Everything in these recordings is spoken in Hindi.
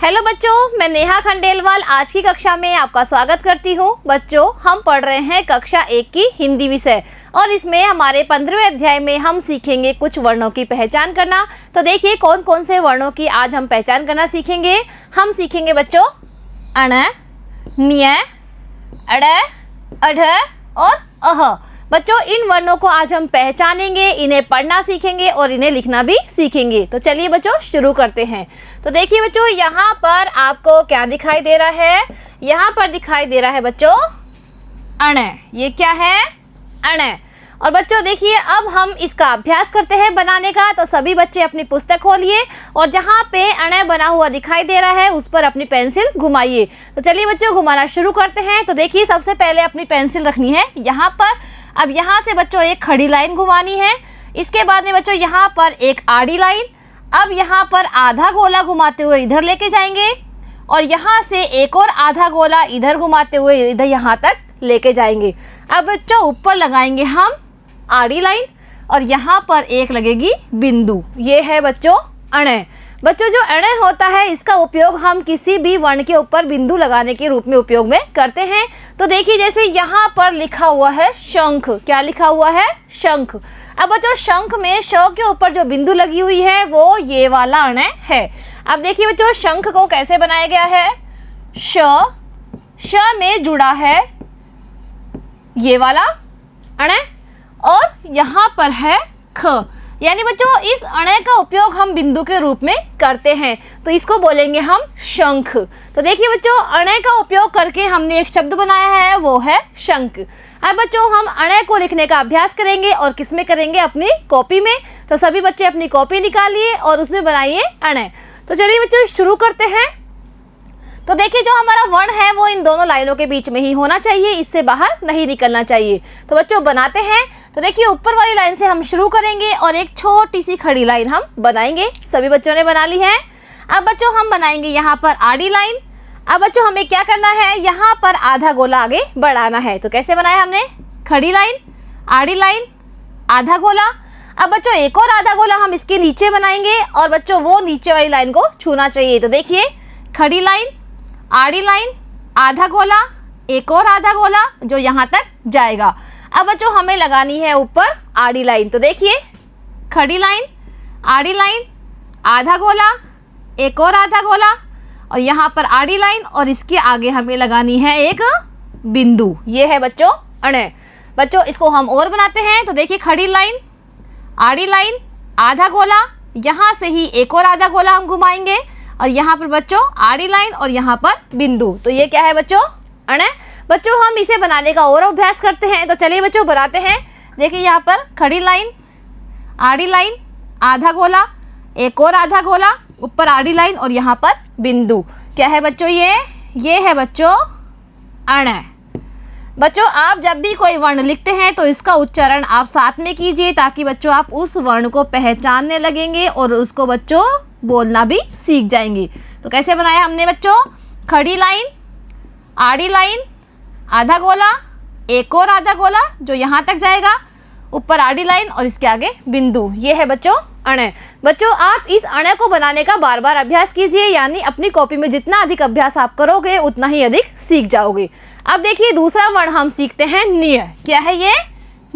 हेलो बच्चों, मैं नेहा खंडेलवाल आज की कक्षा में आपका स्वागत करती हूँ। बच्चों, हम पढ़ रहे हैं कक्षा 1 की हिंदी विषय और इसमें हमारे 15वें अध्याय में हम सीखेंगे कुछ वर्णों की पहचान करना। तो देखिए कौन कौन से वर्णों की आज हम पहचान करना सीखेंगे। हम सीखेंगे बच्चों अण, न्य, अड़, अढ़ और अह। बच्चों, इन वर्णों को आज हम पहचानेंगे, इन्हें पढ़ना सीखेंगे और इन्हें लिखना भी सीखेंगे। तो चलिए बच्चों शुरू करते हैं। तो देखिए बच्चों, यहाँ पर आपको क्या दिखाई दे रहा है? यहाँ पर दिखाई दे रहा है बच्चों अण। ये क्या है? अण। और बच्चों देखिए, अब हम इसका अभ्यास करते हैं बनाने का। तो सभी बच्चे अपनी पुस्तक खोलिए और जहाँ पे अण बना हुआ दिखाई दे रहा है उस पर अपनी पेंसिल घुमाइए। तो चलिए बच्चों घुमाना शुरू करते हैं। तो देखिए, सबसे पहले अपनी पेंसिल रखनी है यहाँ पर। अब यहाँ से बच्चों एक खड़ी लाइन घुमानी है। इसके बाद में बच्चों यहाँ पर एक आड़ी लाइन। अब यहाँ पर आधा गोला घुमाते हुए इधर लेके जाएंगे और यहाँ से एक और आधा गोला इधर घुमाते हुए इधर यहाँ तक लेके जाएंगे। अब बच्चों ऊपर लगाएंगे हम आड़ी लाइन और यहाँ पर एक लगेगी बिंदु। ये है बच्चों अण। बच्चों, जो अण होता है इसका उपयोग हम किसी भी वर्ण के ऊपर बिंदु लगाने के रूप में उपयोग में करते हैं। तो देखिए, जैसे यहाँ पर लिखा हुआ है शंख। क्या लिखा हुआ है? शंख। अब बच्चों शंख में श के ऊपर जो बिंदु लगी हुई है वो ये वाला अण है। अब देखिए बच्चों, शंख को कैसे बनाया गया है? श में जुड़ा है ये वाला अण और यहाँ पर है ख। यानी बच्चों इस अण का उपयोग हम बिंदु के रूप में करते हैं, तो इसको बोलेंगे हम शंख। तो देखिए बच्चों, अण का उपयोग करके हमने एक शब्द बनाया है, वो है शंख। अब बच्चों हम अण को लिखने का अभ्यास करेंगे और किस में करेंगे? अपनी कॉपी में। तो सभी बच्चे अपनी कॉपी निकालिए और उसमें बनाइए अण। तो चलिए बच्चों शुरू करते हैं। तो देखिए, जो हमारा वर्ण है वो इन दोनों लाइनों के बीच में ही होना चाहिए, इससे बाहर नहीं निकलना चाहिए। तो बच्चों बनाते हैं। तो देखिए, ऊपर वाली लाइन से हम शुरू करेंगे और एक छोटी सी खड़ी लाइन हम बनाएंगे। सभी बच्चों ने बना ली है। अब बच्चों हम बनाएंगे यहाँ पर आड़ी लाइन। अब बच्चों हमें क्या करना है? यहाँ पर आधा गोला आगे बढ़ाना है। तो कैसे बनाया हमने? खड़ी लाइन, आड़ी लाइन, आधा गोला। अब बच्चों एक और आधा गोला हम इसके नीचे बनाएंगे और बच्चों वो नीचे वाली लाइन को छूना चाहिए। तो देखिए, खड़ी लाइन, आड़ी लाइन, आधा गोला, एक और आधा गोला जो यहाँ तक जाएगा। अब बच्चों हमें लगानी है ऊपर आड़ी लाइन। तो देखिए, खड़ी लाइन, आड़ी लाइन, आधा गोला, एक और आधा गोला और यहाँ पर आड़ी लाइन और इसके आगे हमें लगानी है एक बिंदु। ये है बच्चों अण। बच्चों इसको हम और बनाते हैं। तो देखिए, खड़ी लाइन, आड़ी लाइन, आधा गोला, यहाँ से ही एक और आधा गोला हम घुमाएंगे और यहाँ पर बच्चों आड़ी लाइन और यहाँ पर बिंदु। तो ये क्या है बच्चों? अण। बच्चों हम इसे बनाने का और अभ्यास करते हैं। तो चलिए बच्चों बनाते हैं। देखिए, यहाँ पर खड़ी लाइन, आड़ी लाइन, आधा गोला, एक और आधा गोला, ऊपर आड़ी लाइन और यहाँ पर बिंदु। क्या है बच्चों? ये है बच्चों अण। बच्चों आप जब भी कोई वर्ण लिखते हैं तो इसका उच्चारण आप साथ में कीजिए ताकि बच्चों आप उस वर्ण को पहचानने लगेंगे और उसको बच्चों बोलना भी सीख जाएंगे। तो कैसे बनाया हमने बच्चों? खड़ी लाइन, आड़ी लाइन, आधा गोला, एक और आधा गोला जो यहाँ तक जाएगा, ऊपर आड़ी लाइन और इसके आगे बिंदु। ये है बच्चों अण। बच्चों आप इस अण को बनाने का बार बार अभ्यास कीजिए, यानी अपनी कॉपी में जितना अधिक अभ्यास आप करोगे उतना ही अधिक सीख जाओगे। अब देखिए, दूसरा वर्ण हम सीखते हैं न्य। क्या है ये?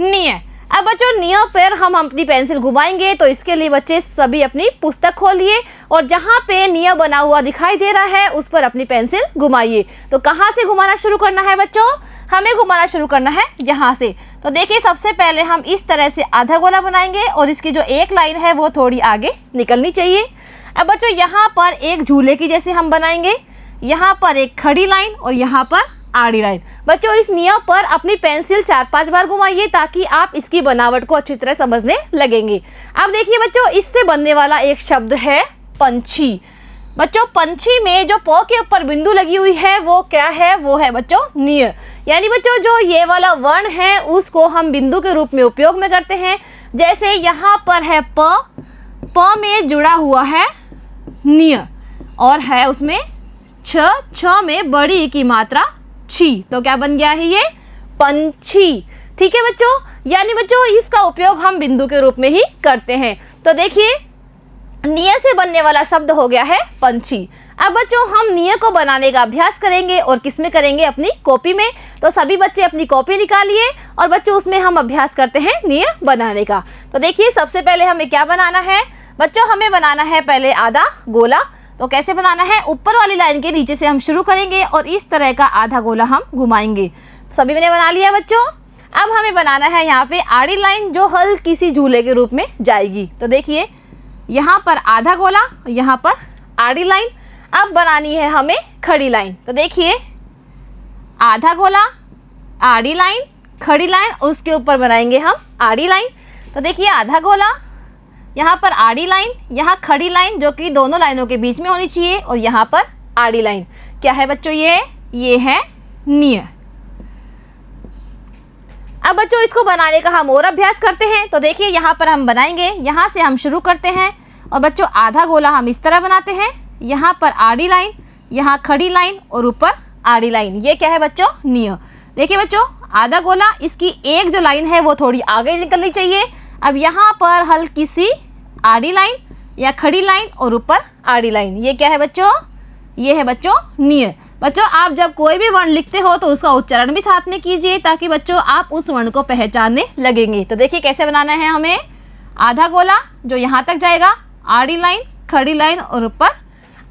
न्य। अब बच्चों न्य पर हम अपनी पेंसिल घुमाएंगे। तो इसके लिए बच्चे सभी अपनी पुस्तक खोलिए और जहाँ पे न्य बना हुआ दिखाई दे रहा है उस पर अपनी पेंसिल घुमाइए। तो कहाँ से घुमाना शुरू करना है बच्चों? हमें घुमाना शुरू करना है यहाँ से। तो देखिए, सबसे पहले हम इस तरह से आधा गोला बनाएंगे और इसकी जो एक लाइन है वो थोड़ी आगे निकलनी चाहिए। अब बच्चों यहाँ पर एक झूले की जैसे हम बनाएंगे, यहाँ पर एक खड़ी लाइन और यहाँ पर आड़ी लाइन। बच्चों इस न्य पर अपनी पेंसिल 4-5 बार घुमाइए ताकि आप इसकी बनावट को अच्छी तरह समझने लगेंगे। अब देखिए बच्चों, इससे बनने वाला एक शब्द है पंछी। बच्चों पंछी में जो प के ऊपर बिंदु लगी हुई है वो क्या है? वो है बच्चों न्य। यानी बच्चों जो ये वाला वर्ण है उसको हम बिंदु के रूप में उपयोग में करते हैं। जैसे यहाँ पर है प में जुड़ा हुआ है न्य और है उसमें छ में बड़ी ई की मात्रा छी। तो क्या बन गया है? ये पंछी। ठीक है बच्चों, यानी बच्चों इसका उपयोग हम बिंदु के रूप में ही करते हैं। तो देखिए, निय से बनने वाला शब्द हो गया है पंछी। अब बच्चों हम निय को बनाने का अभ्यास करेंगे और किस में करेंगे, अपनी कॉपी में। तो सभी बच्चे अपनी कॉपी निकालिए और बच्चों उसमें हम अभ्यास करते हैं निय बनाने का। तो देखिए सबसे पहले हमें क्या बनाना है बच्चों, हमें बनाना है पहले आधा गोला। तो कैसे बनाना है, ऊपर वाली लाइन के नीचे से हम शुरू करेंगे और इस तरह का आधा गोला हम घुमाएंगे। सभी ने बना लिया बच्चों। अब हमें बनाना है यहाँ पे आड़ी लाइन जो हल्की सी झूले के रूप में जाएगी। तो देखिए यहाँ पर आधा गोला, यहाँ पर आड़ी लाइन। अब बनानी है हमें खड़ी लाइन। तो देखिए आधा गोला, आड़ी लाइन, खड़ी लाइन, उसके ऊपर बनाएंगे हम आड़ी लाइन। तो देखिए आधा गोला, यहाँ पर आड़ी लाइन, यहाँ खड़ी लाइन जो कि दोनों लाइनों के बीच में होनी चाहिए और यहाँ पर आड़ी लाइन। क्या है बच्चों ये है निय। अब बच्चों इसको बनाने का हम और अभ्यास करते हैं। तो देखिए यहाँ पर हम बनाएंगे, यहाँ से हम शुरू करते हैं और बच्चों आधा गोला हम इस तरह बनाते हैं, यहाँ पर आड़ी लाइन, यहाँ खड़ी लाइन और ऊपर आड़ी लाइन। ये क्या है बच्चों, निय। देखिए बच्चों आधा गोला, इसकी एक जो लाइन है वो थोड़ी आगे निकलनी चाहिए। अब यहाँ पर हल्की सी आड़ी लाइन या खड़ी लाइन और ऊपर आड़ी लाइन। ये क्या है बच्चों, ये है बच्चों निय। बच्चों आप जब कोई भी वर्ण लिखते हो तो उसका उच्चारण भी साथ में कीजिए ताकि बच्चों आप उस वर्ण को पहचानने लगेंगे। तो देखिए कैसे बनाना है हमें, आधा गोला जो यहाँ तक जाएगा, आड़ी लाइन, खड़ी लाइन और ऊपर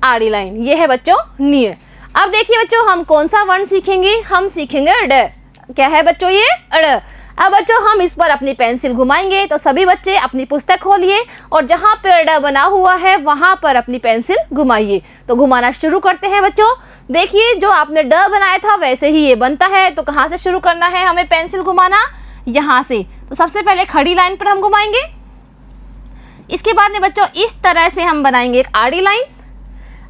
आड़ी लाइन। ये है बच्चों निय। अब देखिए बच्चों हम कौन सा वर्ण सीखेंगे, हम सीखेंगे ड। क्या है बच्चों ये, अड़। अब बच्चों हम इस पर अपनी पेंसिल घुमाएंगे। तो सभी बच्चे अपनी पुस्तक खोलिए और जहाँ पर ड बना हुआ है वहाँ पर अपनी पेंसिल घुमाइए। तो घुमाना शुरू करते हैं बच्चों। देखिए जो आपने ड बनाया था वैसे ही ये बनता है। तो कहाँ से शुरू करना है हमें पेंसिल घुमाना, यहाँ से। तो सबसे पहले खड़ी लाइन पर हम घुमाएंगे, इसके बाद में बच्चों इस तरह से हम बनाएंगे एक आड़ी लाइन।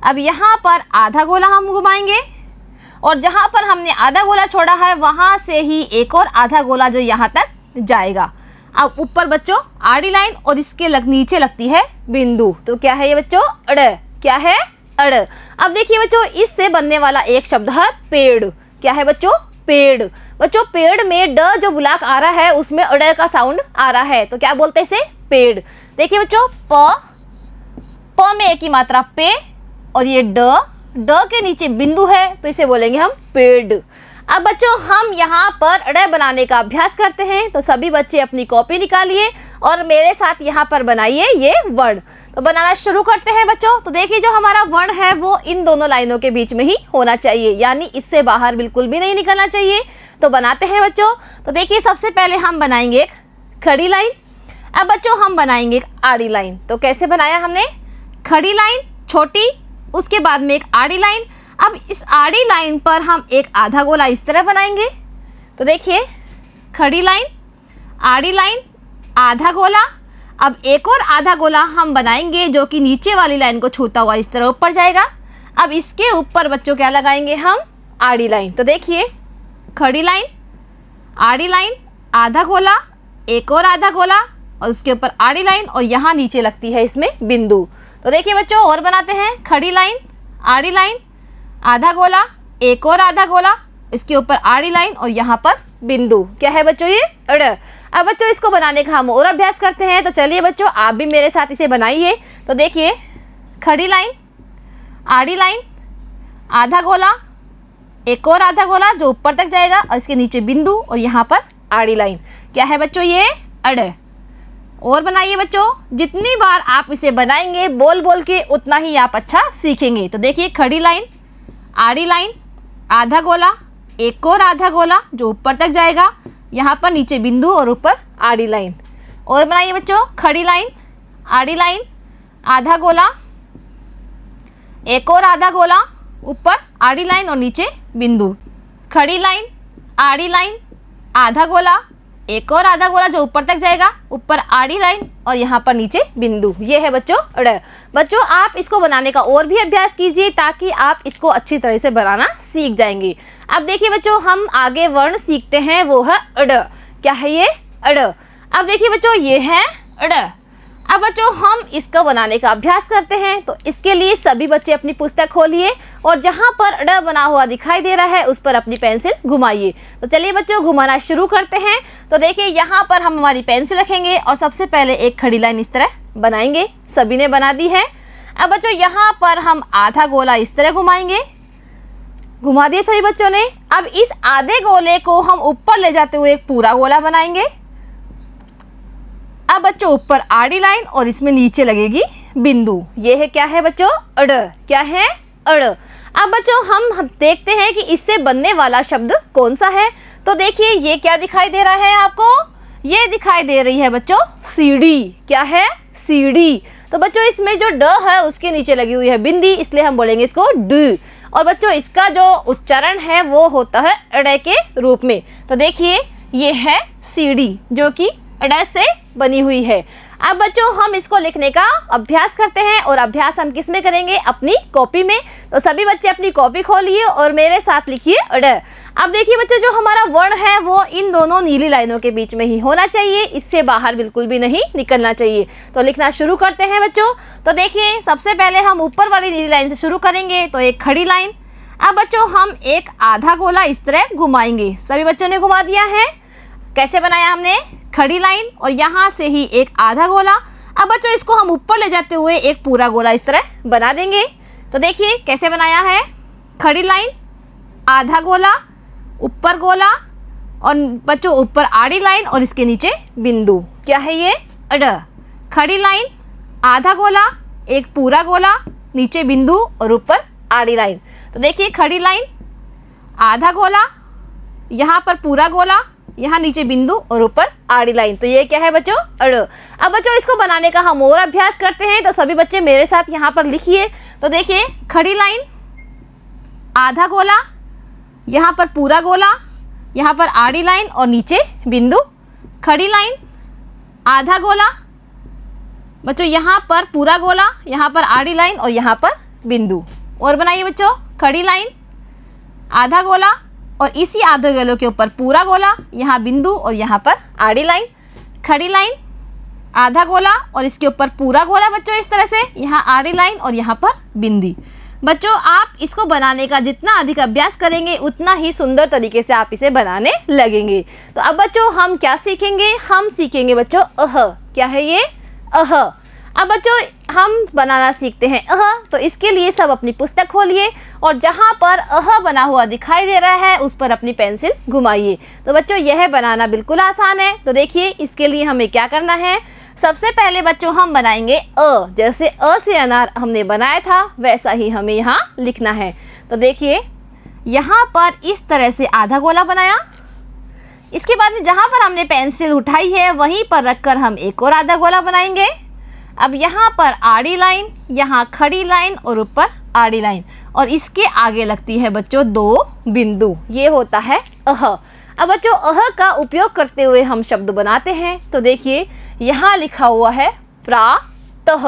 अब यहाँ पर आधा गोला हम घुमाएंगे और जहाँ पर हमने आधा गोला छोड़ा है वहाँ से ही एक और आधा गोला जो यहाँ तक जाएगा। अब ऊपर बच्चों आड़ी लाइन और इसके नीचे लगती है बिंदु। तो क्या है ये बच्चों, अड़। क्या है, अड़। अब देखिए बच्चों इससे बनने वाला एक शब्द है पेड़। क्या है बच्चों, पेड़। बच्चों पेड़ में ड जो बुलाक आ रहा है उसमें अड़ का साउंड आ रहा है। तो क्या बोलते हैं इसे, पेड़। देखिए बच्चों प में एक ही मात्रा पे और ये ड के नीचे बिंदु है तो इसे बोलेंगे हम पेड़। अब बच्चों हम यहाँ पर अड़ बनाने का अभ्यास करते हैं। तो सभी बच्चे अपनी कॉपी निकालिए और मेरे साथ यहाँ पर बनाइए ये वर्ण। तो बनाना शुरू करते हैं बच्चों। तो देखिए जो हमारा वर्ण है वो इन दोनों लाइनों के बीच में ही होना चाहिए, यानी इससे बाहर बिल्कुल भी नहीं निकलना चाहिए। तो बनाते हैं बच्चों। तो देखिए सबसे पहले हम बनाएंगे एक खड़ी लाइन। अब बच्चों हम बनाएंगे एक आड़ी लाइन। तो कैसे बनाया हमने, खड़ी लाइन छोटी, उसके बाद में एक आड़ी लाइन। अब इस आड़ी लाइन पर हम एक आधा गोला इस तरह बनाएंगे। तो देखिए खड़ी लाइन, आड़ी लाइन, आधा गोला। अब एक और आधा गोला हम बनाएंगे जो कि नीचे वाली लाइन को छूता हुआ इस तरह ऊपर जाएगा। अब इसके ऊपर बच्चों क्या लगाएंगे हम, आड़ी लाइन। तो देखिए खड़ी लाइन, आड़ी लाइन, आधा गोला, एक और आधा गोला और उसके ऊपर आड़ी लाइन और यहाँ नीचे लगती है इसमें बिंदु। तो देखिए बच्चों और बनाते हैं, खड़ी लाइन, आड़ी लाइन, आधा गोला, एक और आधा गोला, इसके ऊपर आड़ी लाइन और यहाँ पर बिंदु। क्या है बच्चों ये, अड़। अब बच्चों इसको बनाने का हम और अभ्यास करते हैं। तो चलिए बच्चों आप भी मेरे साथ इसे बनाइए। तो देखिए खड़ी लाइन, आड़ी लाइन, आधा गोला, एक और आधा गोला जो ऊपर तक जाएगा और इसके नीचे बिंदु और यहाँ पर आड़ी लाइन। क्या है बच्चों ये, अड़। और बनाइए बच्चों, जितनी बार आप इसे बनाएंगे बोल बोल के उतना ही आप अच्छा सीखेंगे। तो देखिए खड़ी लाइन, आड़ी लाइन, आधा गोला, एक और आधा गोला जो ऊपर तक जाएगा, यहाँ पर नीचे बिंदु और ऊपर आड़ी लाइन। और बनाइए बच्चों, खड़ी लाइन, आड़ी लाइन, आधा गोला, एक और आधा गोला, ऊपर आड़ी लाइन और नीचे बिंदु। खड़ी लाइन, आड़ी लाइन, आधा गोला, एक और आधा गोला जो ऊपर तक जाएगा, ऊपर आड़ी लाइन और यहाँ पर नीचे बिंदु। ये है बच्चों अड़। बच्चों आप इसको बनाने का और भी अभ्यास कीजिए ताकि आप इसको अच्छी तरह से बनाना सीख जाएंगे। अब देखिए बच्चों हम आगे वर्ण सीखते हैं, वो है अड़। क्या है ये, अड़। अब देखिए बच्चों ये है अड़। अब बच्चों हम इसको बनाने का अभ्यास करते हैं। तो इसके लिए सभी बच्चे अपनी पुस्तक खोलिए और जहाँ पर ड बना हुआ दिखाई दे रहा है उस पर अपनी पेंसिल घुमाइए। तो चलिए बच्चों घुमाना शुरू करते हैं। तो देखिए यहाँ पर हम हमारी पेंसिल रखेंगे और सबसे पहले एक खड़ी लाइन इस तरह बनाएंगे। सभी ने बना दी है। अब बच्चों यहाँ पर हम आधा गोला इस तरह घुमाएंगे। घुमा दिए सभी बच्चों ने। अब इस आधे गोले को हम ऊपर ले जाते हुए एक पूरा गोला बनाएंगे। अब बच्चों ऊपर आड़ी लाइन और इसमें नीचे लगेगी बिंदु। ये है क्या है बच्चों? अड़। क्या है? अड़। अब बच्चों हम देखते हैं कि इससे बनने वाला शब्द कौन सा है। तो देखिए ये क्या दिखाई दे रहा है आपको? ये दिखाई दे रही है बच्चों सीढ़ी। क्या है? सीढ़ी। तो बच्चों इसमें जो ड है उसके नीचे लगी हुई है बिंदी, इसलिए हम बोलेंगे इसको ड। और बच्चों इसका जो उच्चारण है वो होता है अड़ के रूप में। तो देखिए ये है सीढ़ी जो कि अड़ से बनी हुई है। अब बच्चों हम इसको लिखने का अभ्यास करते हैं और अभ्यास हम किस में करेंगे? अपनी कॉपी में। तो सभी बच्चे अपनी कॉपी खोलिए और मेरे साथ लिखिए अड़। अब देखिए बच्चों जो हमारा वर्ण है वो इन दोनों नीली लाइनों के बीच में ही होना चाहिए, इससे बाहर बिल्कुल भी नहीं निकलना चाहिए। तो लिखना शुरू करते हैं बच्चों। तो देखिए सबसे पहले हम ऊपर वाली नीली लाइन से शुरू करेंगे। तो एक खड़ी लाइन। अब बच्चों हम एक आधा गोला इस तरह घुमाएंगे। सभी बच्चों ने घुमा दिया है। कैसे बनाया हमने? खड़ी लाइन और यहाँ से ही एक आधा गोला। अब बच्चों इसको हम ऊपर ले जाते हुए एक पूरा गोला इस तरह बना देंगे। तो देखिए कैसे बनाया है? खड़ी लाइन, आधा गोला, ऊपर गोला और बच्चों ऊपर आड़ी लाइन और इसके नीचे बिंदु। क्या है ये? अड़। खड़ी लाइन, आधा गोला, एक पूरा गोला, नीचे बिंदु और ऊपर आड़ी लाइन। तो देखिए खड़ी लाइन, आधा गोला, यहाँ पर पूरा गोला, यहाँ नीचे बिंदु और ऊपर आड़ी लाइन। तो ये क्या है बच्चों? अड़। अब बच्चों इसको बनाने का हम और अभ्यास करते हैं। तो सभी बच्चे मेरे साथ यहाँ पर लिखिए। तो देखिए खड़ी लाइन, आधा गोला, यहाँ पर पूरा गोला, यहाँ पर आड़ी लाइन और नीचे बिंदु। खड़ी लाइन, आधा गोला, बच्चों यहाँ पर पूरा गोला, यहाँ पर आड़ी लाइन और यहाँ पर बिंदु। और बनाइए बच्चों खड़ी लाइन, आधा गोला और इसी आधे गोले के ऊपर पूरा गोला, यहाँ बिंदु और यहाँ पर आड़ी लाइन। खड़ी लाइन, आधा गोला और इसके ऊपर पूरा गोला बच्चों इस तरह से, यहाँ आड़ी लाइन और यहाँ पर बिंदी। बच्चों आप इसको बनाने का जितना अधिक अभ्यास करेंगे उतना ही सुंदर तरीके से आप इसे बनाने लगेंगे। तो अब बच्चों हम क्या सीखेंगे? हम सीखेंगे बच्चों अह। क्या है ये? अह। अब बच्चों हम बनाना सीखते हैं अह। तो इसके लिए सब अपनी पुस्तक खोलिए और जहाँ पर अह बना हुआ दिखाई दे रहा है उस पर अपनी पेंसिल घुमाइए। तो बच्चों यह बनाना बिल्कुल आसान है। तो देखिए इसके लिए हमें क्या करना है? सबसे पहले बच्चों हम बनाएंगे अ। जैसे अ से अनार हमने बनाया था वैसा ही हमें यहाँ लिखना है। तो देखिए यहाँ पर इस तरह से आधा गोला बनाया। इसके बाद में जहाँ पर हमने पेंसिल उठाई है वहीं पर रखकर हम एक और आधा गोला बनाएंगे। अब यहाँ पर आड़ी लाइन, यहाँ खड़ी लाइन और ऊपर आड़ी लाइन और इसके आगे लगती है बच्चों दो बिंदु। ये होता है अह। अब बच्चों अह का उपयोग करते हुए हम शब्द बनाते हैं। तो देखिए यहाँ लिखा हुआ है प्रातः।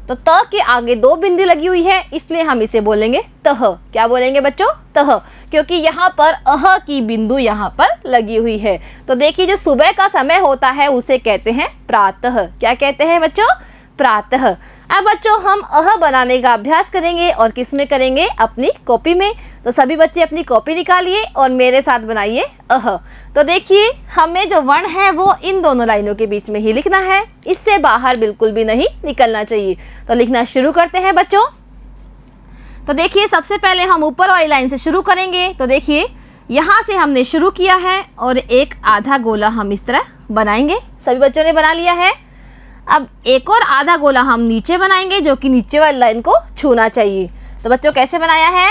तो त के आगे दो बिंदु लगी हुई है इसलिए हम इसे बोलेंगे तह। क्या बोलेंगे बच्चों? तह, क्योंकि यहाँ पर अह की बिंदु यहाँ पर लगी हुई है। तो देखिए जो सुबह का समय होता है उसे कहते हैं प्रातः। क्या कहते हैं बच्चों? प्रातः। अब बच्चों हम अह बनाने का अभ्यास करेंगे और किस में करेंगे? अपनी कॉपी में। तो सभी बच्चे अपनी कॉपी निकालिए और मेरे साथ बनाइए अह। तो देखिए हमें जो वर्ण है वो इन दोनों लाइनों के बीच में ही लिखना है, इससे बाहर बिल्कुल भी नहीं निकलना चाहिए। तो लिखना शुरू करते हैं बच्चों। तो देखिए सबसे पहले हम ऊपर वाली लाइन से शुरू करेंगे। तो देखिए यहाँ से हमने शुरू किया है और एक आधा गोला हम इस तरह बनाएंगे। सभी बच्चों ने बना लिया है। अब एक और आधा गोला हम नीचे बनाएंगे जो कि नीचे वाली लाइन को छूना चाहिए। तो बच्चों कैसे बनाया है?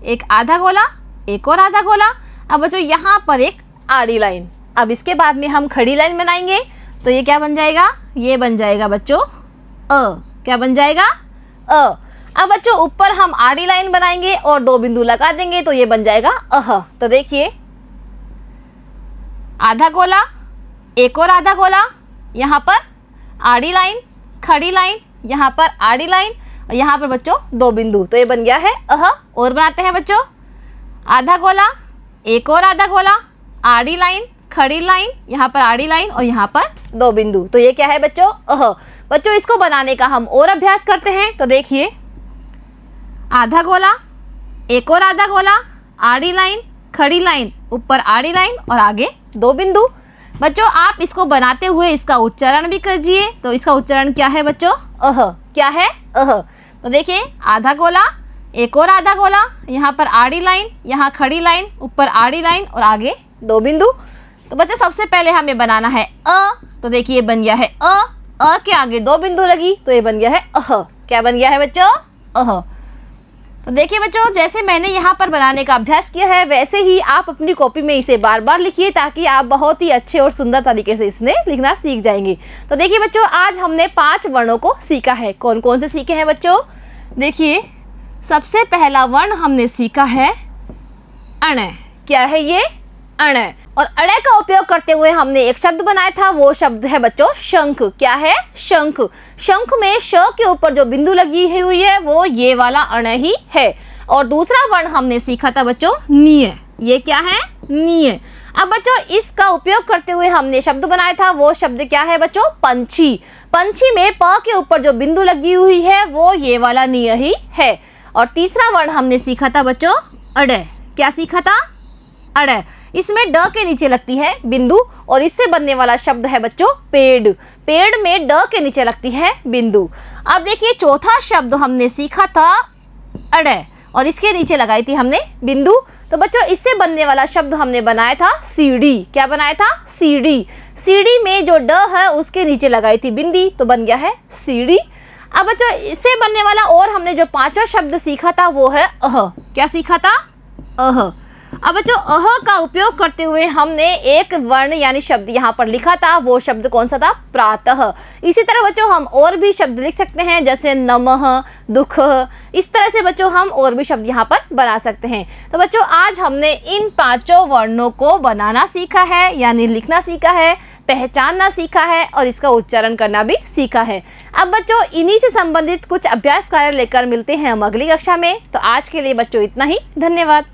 एक आधा गोला, एक और आधा गोला। अब बच्चों यहाँ पर एक आड़ी लाइन। अब इसके बाद में हम खड़ी लाइन बनाएंगे। तो ये क्या बन जाएगा? ये बन जाएगा बच्चों अ। क्या बन जाएगा? अ। अब बच्चों ऊपर हम आड़ी लाइन बनाएंगे और दो बिंदु लगा देंगे तो ये बन जाएगा अह। तो देखिए आधा गोला, एक और आधा गोला, यहाँ पर आड़ी लाइन, खड़ी लाइन, यहाँ पर आड़ी लाइन और यहाँ पर बच्चों दो बिंदु। तो ये बन गया है अह। और बनाते हैं बच्चों आधा गोला, एक और आधा गोला, आड़ी लाइन, खड़ी लाइन, यहाँ पर आड़ी लाइन और यहाँ पर 2 बिंदु। तो ये क्या है बच्चों? अह। बच्चों इसको बनाने का हम और अभ्यास करते हैं। तो देखिए, आधा गोला, एक और आधा गोला, आड़ी लाइन, खड़ी लाइन, ऊपर आड़ी लाइन और आगे 2 बिंदु। बच्चों आप इसको बनाते हुए इसका उच्चारण भी कीजिए। तो इसका उच्चारण क्या है बच्चों? अह। क्या है? अह। तो देखिए, आधा गोला, एक और आधा गोला, यहाँ पर आड़ी लाइन, यहाँ खड़ी लाइन, ऊपर आड़ी लाइन और आगे 2 बिंदु। तो बच्चों सबसे पहले हमें बनाना है अ। तो देखिए बन गया है अ। अ के आगे 2 बिंदु लगी तो ये बन गया है अह। क्या बन गया है बच्चों? अह। तो देखिए बच्चों, जैसे मैंने यहाँ पर बनाने का अभ्यास किया है वैसे ही आप अपनी कॉपी में इसे बार बार लिखिए, ताकि आप बहुत ही अच्छे और सुंदर तरीके से इसने लिखना सीख जाएंगे। तो देखिए बच्चों, आज हमने 5 वर्णों को सीखा है। कौन कौन से सीखे हैं बच्चों? देखिए, सबसे पहला वर्ण हमने सीखा है अण। क्या है ये? अण। और अण का उपयोग करते हुए हमने एक शब्द बनाया था, वो शब्द है बच्चों शंख। क्या है? शंख। शंख में श के ऊपर जो बिंदु लगी हुई है वो ये वाला अण ही है। और दूसरा वर्ण हमने सीखा था बच्चों नीय। ये क्या है? नीय। अब बच्चों इसका उपयोग करते हुए हमने शब्द बनाया था, वो शब्द क्या है बच्चों? पंछी। पंछी में प के ऊपर जो बिंदु लगी हुई है वो ये वाला नीय ही है। और तीसरा वर्ण हमने सीखा था बच्चों अड़। क्या सीखा था? अड़। इसमें ड के नीचे लगती है बिंदु और इससे बनने वाला शब्द है बच्चों पेड़। पेड़ में ड के नीचे लगती है बिंदु। अब देखिए, चौथा शब्द हमने सीखा था अड़ और इसके नीचे लगाई थी हमने बिंदु। तो बच्चों इससे बनने वाला शब्द हमने बनाया था सीढ़ी। क्या बनाया था? सीढ़ी। सीढ़ी में जो ड है उसके नीचे लगाई थी बिंदी तो बन गया है सीढ़ी। अब बच्चों इससे बनने वाला और हमने जो 5वां शब्द सीखा था वो है अह। क्या सीखा था? अह। अब बच्चों अह का उपयोग करते हुए हमने एक वर्ण यानी शब्द यहाँ पर लिखा था, वो शब्द कौन सा था? प्रातः। इसी तरह बच्चों हम और भी शब्द लिख सकते हैं, जैसे नमः, दुख। इस तरह से बच्चों हम और भी शब्द यहाँ पर बना सकते हैं। तो बच्चों आज हमने इन 5 वर्णों को बनाना सीखा है, यानी लिखना सीखा है, पहचानना सीखा है और इसका उच्चारण करना भी सीखा है। अब बच्चों इन्हीं से संबंधित कुछ अभ्यास कार्य लेकर मिलते हैं हम अगली कक्षा में। तो आज के लिए बच्चों इतना ही। धन्यवाद।